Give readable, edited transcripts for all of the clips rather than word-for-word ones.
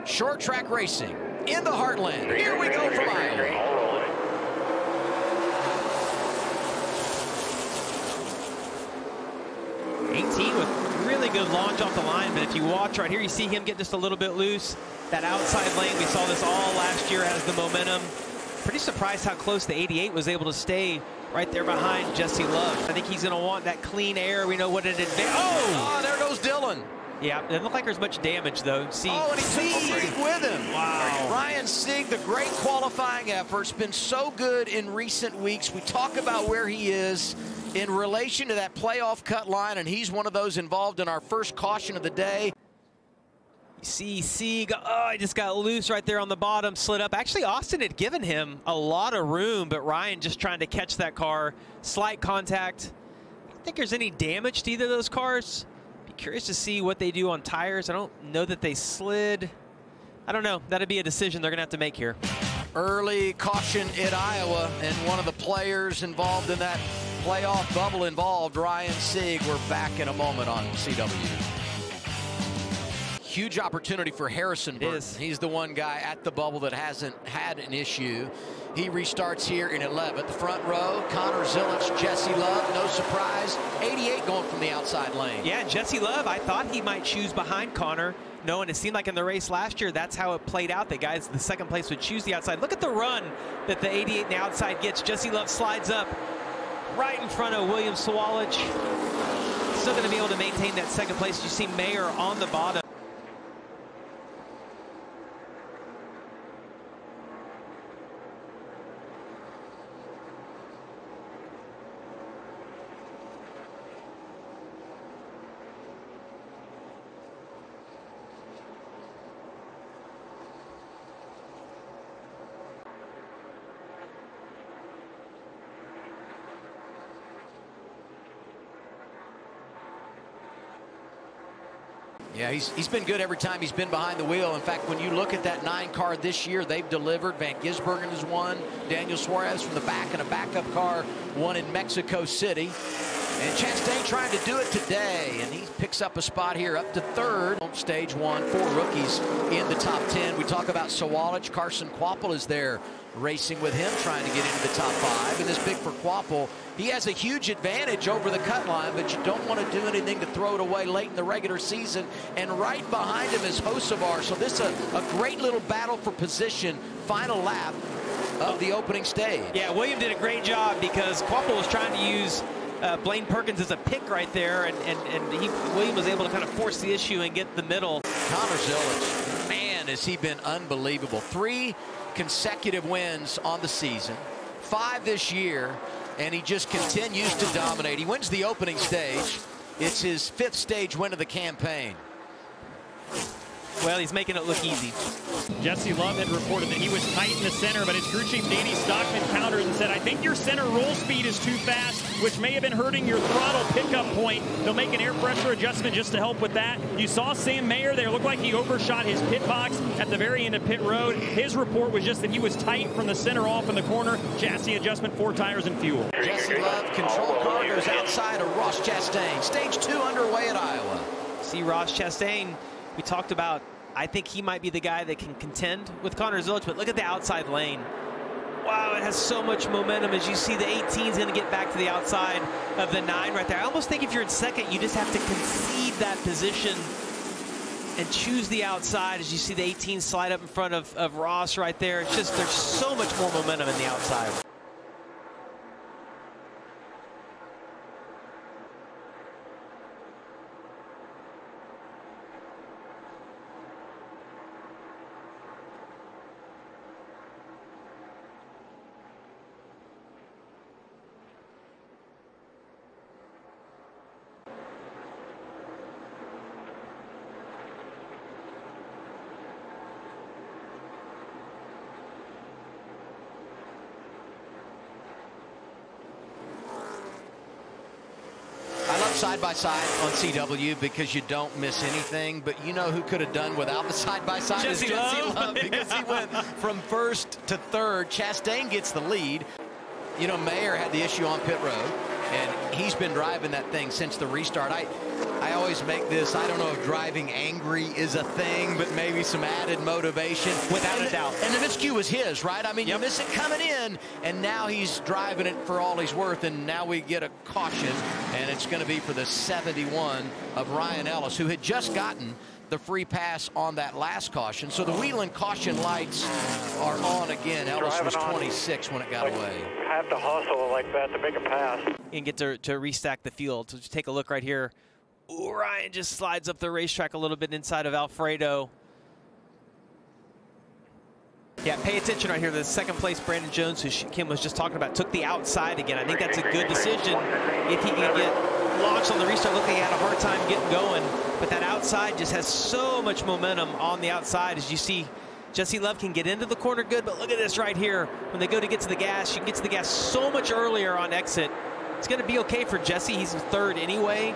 Short track racing in the Heartland. Here we go from Iowa. 18 with really good launch off the line, but if you watch right here, you see him get just a little bit loose. That outside lane, we saw this all last year, has the momentum. Pretty surprised how close the 88 was able to stay right there behind Jesse Love. I think he's going to want that clean air. We know what it advanced. Oh, there goes Dylan. Yeah, it doesn't look like there's much damage, though. See, oh, and he's with him. Wow. Ryan Sieg, the great qualifying effort's been so good in recent weeks. We talk about where he is in relation to that playoff cut line, and he's one of those involved in our first caution of the day. You see Sieg, oh, he just got loose right there on the bottom, slid up. Actually, Austin had given him a lot of room, but Ryan just trying to catch that car. Slight contact. I don't think there's any damage to either of those cars. Be curious to see what they do on tires. I don't know that they slid. I don't know. That'd be a decision they're going to have to make here. Early caution at Iowa, and one of the players involved in that playoff bubble involved, Ryan Sieg. We're back in a moment on CW. Huge opportunity for Harrison Burton. He's the one guy at the bubble that hasn't had an issue. He restarts here in 11th. Front row, Connor Zilisch, Jesse Love, no surprise. 88 going from the outside lane. Yeah, Jesse Love, I thought he might choose behind Connor. No, and it seemed like in the race last year, that's how it played out. The guys, the second place would choose the outside. Look at the run that the 88 in the outside gets. Jesse Love slides up right in front of William Sawalich. Still going to be able to maintain that second place. You see Mayer on the bottom. Yeah, he's been good every time he's been behind the wheel. In fact, when you look at that 9 car this year, they've delivered. Van Gisbergen has won. Daniel Suarez from the back in a backup car won in Mexico City. And Chastain trying to do it today, and he picks up a spot here up to 3rd. On stage 1, 4 rookies in the top 10. We talk about Sawalich. Carson Kvapil is there racing with him, trying to get into the top 5. And this big for Kvapil. He has a huge advantage over the cut line, but you don't want to do anything to throw it away late in the regular season. And right behind him is Hocevar. So this is a great little battle for position. Final lap of the opening stage. Yeah, William did a great job because Kvapil was trying to use Blaine Perkins as a pick right there, and William was able to kind of force the issue and get the middle. Connor Zilisch, man, has he been unbelievable. 3 consecutive wins on the season, 5 this year, and he just continues to dominate. He wins the opening stage. It's his 5th stage win of the campaign. Well, he's making it look easy. Jesse Love had reported that he was tight in the center, but his crew chief Danny Stockman countered and said, I think your center roll speed is too fast, which may have been hurting your throttle pickup point. They'll make an air pressure adjustment just to help with that. You saw Sam Mayer there. It looked like he overshot his pit box at the very end of pit road. His report was just that he was tight from the center off in the corner. Chassis adjustment, 4 tires and fuel. Jesse Love, control car goes outside of Ross Chastain. Stage 2 underway at Iowa. See Ross Chastain, we talked about, I think he might be the guy that can contend with Connor Zilisch, but look at the outside lane. Wow, it has so much momentum. As you see, the 18 is going to get back to the outside of the 9 right there. I almost think if you're in second, you just have to concede that position and choose the outside. As you see the 18 slide up in front of Ross right there. It's just, there's so much more momentum in the outside. Side-by-side on CW because you don't miss anything, but you know who could have done without the side-by-side? Jesse Love, because he went from 1st to 3rd. Chastain gets the lead. You know, Mayer had the issue on pit road, and he's been driving that thing since the restart. I always make this, I don't know if driving angry is a thing, but maybe some added motivation. Without a doubt. And the miscue was his, right? I mean, Yep. you miss it coming in, and now he's driving it for all he's worth, and now we get a caution, and it's going to be for the 71 of Ryan Ellis, who had just gotten the free pass on that last caution. So the Wheeling caution lights are on again. Ellis was 26 when it got away. You have to hustle like that to make a pass. And get to restack the field. So just take a look right here. Ooh, Ryan just slides up the racetrack a little bit inside of Alfredo. Yeah, pay attention right here. The second place Brandon Jones, who Kim was just talking about, took the outside again. I think that's a good decision if he can get launched on the restart. Look, he had a hard time getting going, but that outside just has so much momentum on the outside. As you see, Jesse Love can get into the corner good, but look at this right here. When they go to get to the gas, you can get to the gas so much earlier on exit. It's going to be okay for Jesse. He's third anyway.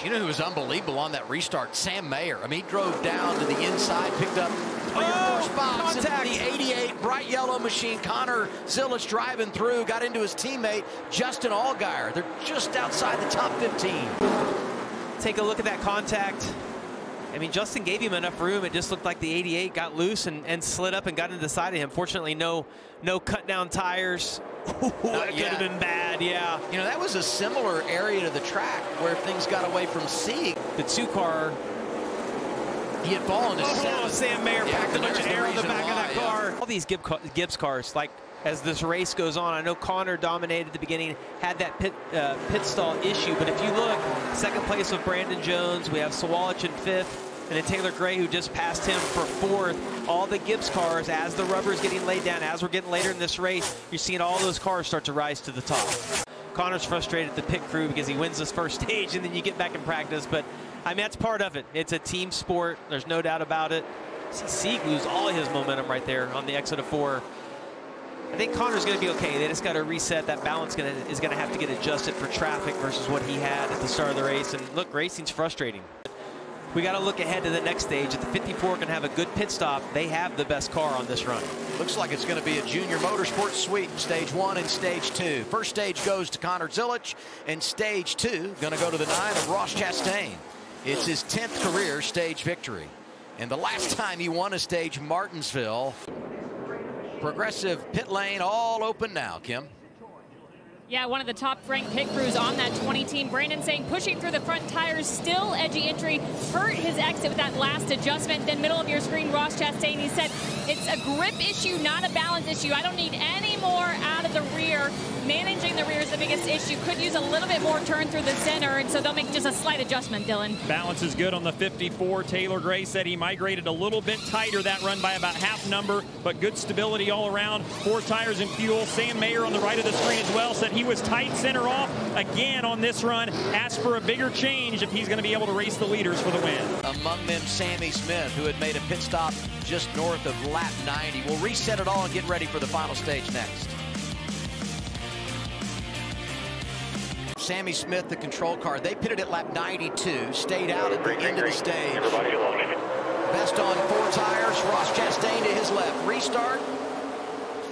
You know who was unbelievable on that restart? Sam Mayer. I mean, he drove down to the inside, picked up your first box. Contact. And the 88 bright yellow machine. Connor Zilisch driving through, got into his teammate, Justin Allgaier. They're just outside the top 15. Take a look at that contact. I mean, Justin gave him enough room. It just looked like the 88 got loose and slid up and got into the side of him. Fortunately, no cut down tires. That could have been bad, yeah. You know, that was a similar area to the track where things got away from Sieg. The two-car. He had fallen to seven. Sam Mayer packed a bunch of air on the back of that why, car. All these Gibbs cars, like as this race goes on, I know Connor dominated at the beginning, had that pit stall issue, but if you look, second place with Brandon Jones, we have Swalich in fifth, and then Taylor Gray, who just passed him for fourth. All the Gibbs cars, as the rubber is getting laid down, as we're getting later in this race, you're seeing all those cars start to rise to the top. Connor's frustrated at the pit crew because he wins this first stage, and then you get back in practice, but I mean, that's part of it. It's a team sport. There's no doubt about it. See Sieg lose all his momentum right there on the exit of 4. I think Connor's going to be okay. They just got to reset. That balance is going to have to get adjusted for traffic versus what he had at the start of the race. And look, racing's frustrating. We got to look ahead to the next stage. If the 54 can have a good pit stop, they have the best car on this run. Looks like it's going to be a junior motorsports sweep, stage 1 and stage 2. First stage goes to Connor Zilisch, and stage 2 going to go to the 9 of Ross Chastain. It's his 10th career stage victory. And the last time he won a stage, Martinsville. Progressive pit lane all open now, Kim. Yeah, one of the top-ranked pit crews on that 20 team. Brandon saying pushing through the front tires, still edgy entry, hurt his exit with that last adjustment. Then middle of your screen, Ross Chastain, he said, it's a grip issue, not a balance issue. I don't need any more out of the rear. Managing the rear is the biggest issue. Could use a little bit more turn through the center, and so they'll make just a slight adjustment, Dylan. Balance is good on the 54. Taylor Gray said he migrated a little bit tighter that run by about half number, but good stability all around. 4 tires and fuel. Sam Mayer on the right of the screen as well said he was tight center off again on this run. Asked for a bigger change if he's going to be able to race the leaders for the win. Among them, Sammy Smith, who had made a pit stop just north of lap 90. We'll reset it all and get ready for the final stage next. Sammy Smith, the control car, they pitted at lap 92, stayed out at the end of the stage. Best on 4 tires, Ross Chastain to his left. Restart.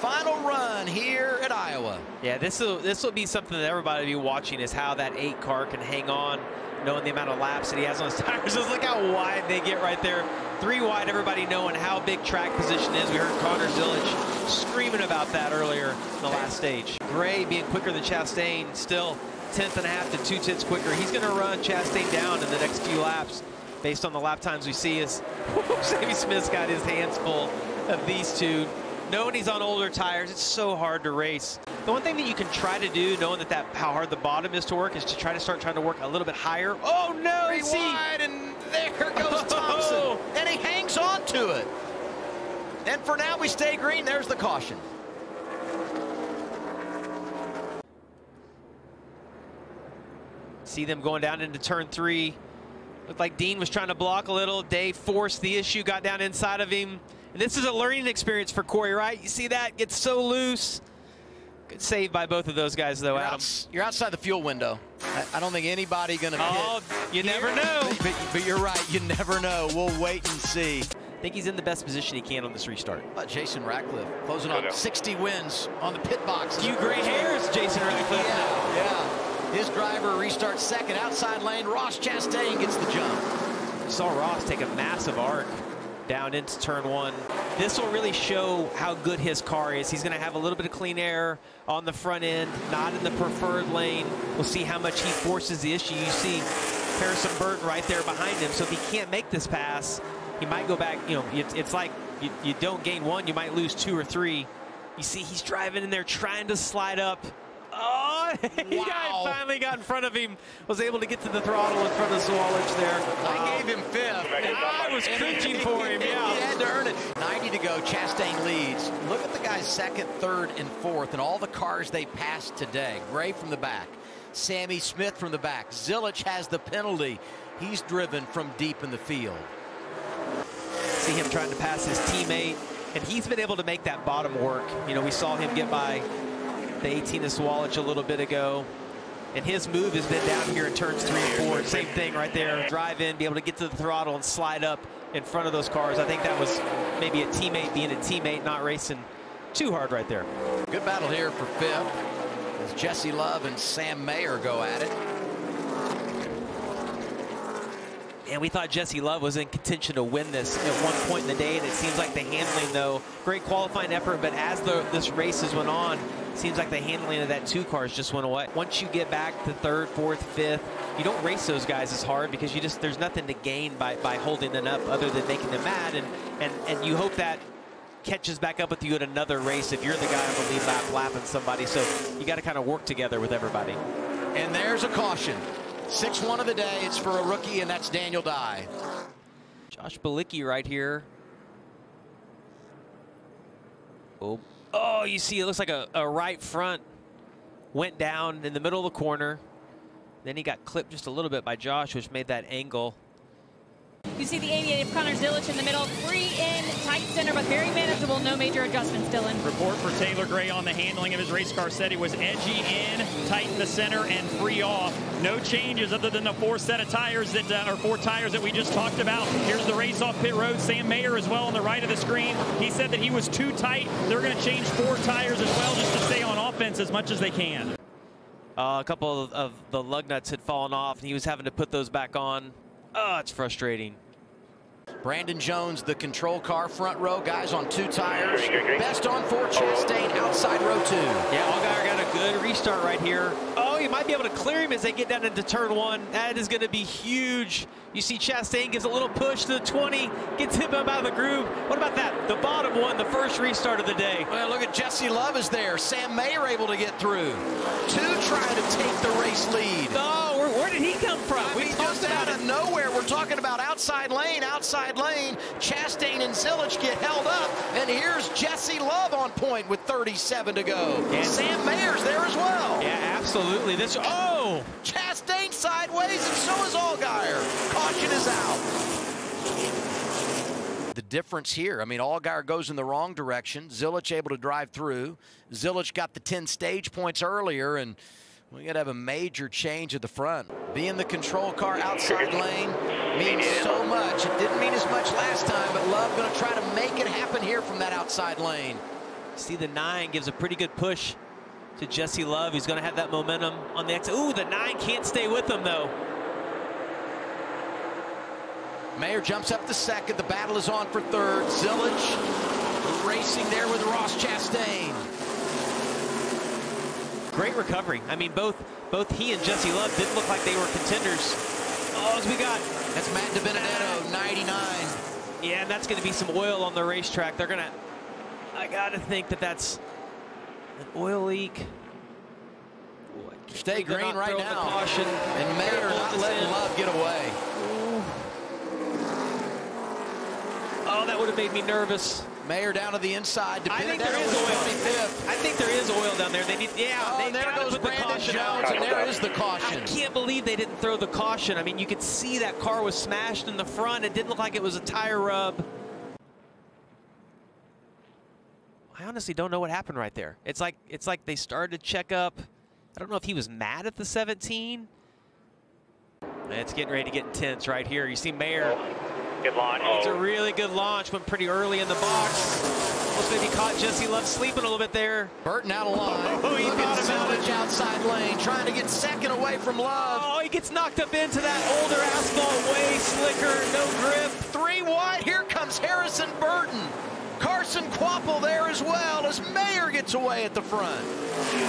Final run here at Iowa. Yeah, this will be something that everybody will be watching, is how that 8 car can hang on, knowing the amount of laps that he has on his tires. Just look how wide they get right there. 3 wide, everybody knowing how big track position is. We heard Connor Zilisch screaming about that earlier in the last stage. Gray being quicker than Chastain, still 10th and a half to 2 tenths quicker. He's going to run Chastain down in the next few laps based on the lap times we see. Is Sammy Smith's got his hands full of these two. Knowing he's on older tires, it's so hard to race. The one thing that you can try to do, knowing how hard the bottom is to work, is to try to work a little bit higher. Oh no! 3 wide, and there goes Thompson. And he hangs on to it. And for now, we stay green. There's the caution. See them going down into turn 3. Looked like Dean was trying to block a little. Dave forced the issue, got down inside of him. And this is a learning experience for Corey, right? You see that? Gets so loose. Good save by both of those guys, though, Adam. You're outside the fuel window. I don't think anybody going to pit. Oh, you never know. But you're right. You never know. We'll wait and see. I think he's in the best position he can on this restart. Jason Ratcliffe closing on 60 wins on the pit box. Few gray hairs, Jason Ratcliffe. Yeah. His driver restarts second, outside lane. Ross Chastain gets the jump. Saw Ross take a massive arc down into turn 1. This will really show how good his car is. He's going to have a little bit of clean air on the front end, not in the preferred lane. We'll see how much he forces the issue. You see Harrison Burton right there behind him. So if he can't make this pass, he might go back. You know, it's like you don't gain 1, you might lose 2 or 3. You see he's driving in there trying to slide up. Oh, he finally got in front of him, was able to get to the throttle in front of Zilisch there. I gave him 5th. And I was cringing for him, yeah. He had to earn it. 90 to go, Chastain leads. Look at the guys 2nd, 3rd, and 4th, and all the cars they passed today. Gray from the back, Sammy Smith from the back. Zilisch has the penalty. He's driven from deep in the field. See him trying to pass his teammate, and he's been able to make that bottom work. You know, we saw him get by the 18 of Zilisch a little bit ago, and his move has been down here in turns 3 and 4. Same thing right there. Drive in, be able to get to the throttle and slide up in front of those cars. I think that was maybe a teammate being a teammate, not racing too hard right there. Good battle here for 5th as Jesse Love and Sam Mayer go at it. And we thought Jesse Love was in contention to win this at one point in the day, and it seems like the handling, though, great qualifying effort, but as this races went on, it seems like the handling of that 2 cars just went away. Once you get back to 3rd, 4th, 5th, you don't race those guys as hard because there's nothing to gain by holding them up other than making them mad, and you hope that catches back up with you at another race if you're the guy on the lead lap lapping somebody. So you got to kind of work together with everybody. And there's a caution. 6-1 of the day. It's for a rookie, and that's Daniel Dye. Josh Bilicki right here. Oh, you see it looks like a right front went down in the middle of the corner. Then he got clipped just a little bit by Josh, which made that angle. You see the 88 of Connor Zilisch in the middle, free in, tight center, but very manageable. No major adjustments, Dylan. Report for Taylor Gray on the handling of his race car said he was edgy in, tight in the center, and free off. No changes other than the 4 set of tires that, or 4 tires that we just talked about. Here's the race off pit road. Sam Mayer as well on the right of the screen. He said that he was too tight. They're going to change 4 tires as well just to stay on offense as much as they can. A couple of the lug nuts had fallen off, and he was having to put those back on. Oh, it's frustrating. Brandon Jones, the control car, front row, guys on 2 tires. Best on 4, Chastain, outside row 2. Yeah, Allgaier got a good restart right here. Oh, you might be able to clear him as they get down into turn 1. That is going to be huge. You see Chastain gives a little push to the 20, gets him out of the groove. What about that? The bottom one, the first restart of the day. Well, look at Jesse Love is there. Sam Mayer able to get through. 2 trying to take the race lead. Oh, where did he come from? We just out of nowhere. We're talking about outside lane, outside lane. Chastain and Zilisch get held up, and here's Jesse Love on point with 37 to go. And Sam Mayer's there as well. Yeah, absolutely. Chastain sideways, and so is Allgaier. Caution is out. The difference here, I mean, Allgaier goes in the wrong direction. Zilisch able to drive through. Zilisch got the 10 stage points earlier, and we got to have a major change at the front. Being the control car outside lane means so much. It didn't mean as much last time, but Love going to try to make it happen here from that outside lane. See, the 9 gives a pretty good push to Jesse Love. He's going to have that momentum on the exit. Ooh, the 9 can't stay with him, though. Mayer jumps up to 2nd. The battle is on for 3rd. Zilisch racing there with Ross Chastain. Great recovery. I mean, both he and Jesse Love didn't look like they were contenders. Oh, as we got. That's Matt DiBenedetto, 99. Yeah, and that's going to be some oil on the racetrack. They're going to, I got to think that's an oil leak. Ooh, stay green right now. Caution. And Mayer not letting Love get away. Ooh. Oh, that would have made me nervous. Mayer down to the inside. I think there is oil. 25th. I think there is oil down there. They need, and there goes Brandon Jones, and there is the caution. I can't believe they didn't throw the caution. I mean, you could see that car was smashed in the front. It didn't look like it was a tire rub. I honestly don't know what happened right there. It's like they started to check up. I don't know if he was mad at the 17. It's getting ready to get intense right here. You see Mayer. Good launch. It's a really good launch. Went pretty early in the box. Almost maybe caught Jesse Love sleeping a little bit there. Burton out of line. Oh, he Look thought at about it. Zilisch outside lane, trying to get second away from Love. Oh, he gets knocked up into that older asphalt, way slicker, no grip. 3 wide. Here comes Harrison Burton. Carson Quapple there as well as Mayer gets away at the front.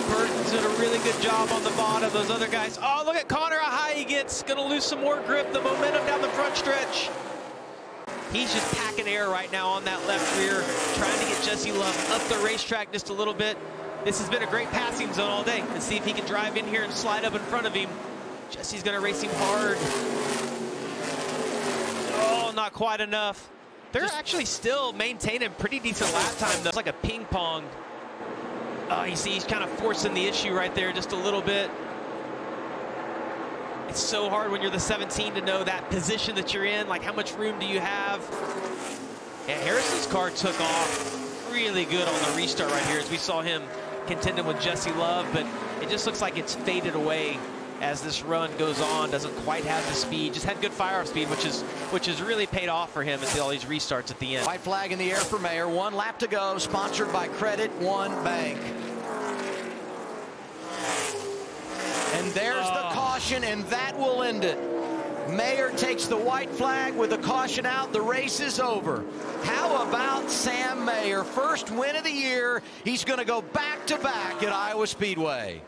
Burton's did a really good job on the bottom. Those other guys. Oh, look at Connor, how high he gets. Going to lose some more grip. The momentum down the front stretch. He's just packing air right now on that left rear, trying to get Jesse Love up the racetrack just a little bit. This has been a great passing zone all day. Let's see if he can drive in here and slide up in front of him. Jesse's going to race him hard. Oh, not quite enough. They're actually still maintaining pretty decent lap time, though. It's like a ping pong. Oh, you see, he's kind of forcing the issue right there just a little bit. It's so hard when you're the 17 to know that position that you're in, like how much room do you have? Yeah, Harrison's car took off really good on the restart right here as we saw him contending with Jesse Love, but it just looks like it's faded away as this run goes on. Doesn't quite have the speed, just had good fire-off speed, which has really paid off for him at all these restarts at the end. White flag in the air for Mayer. 1 lap to go, sponsored by Credit One Bank. And there's the caution, and that will end it. Mayer takes the white flag with the caution out. The race is over. How about Sam Mayer? First win of the year. He's going to go back-to-back at Iowa Speedway.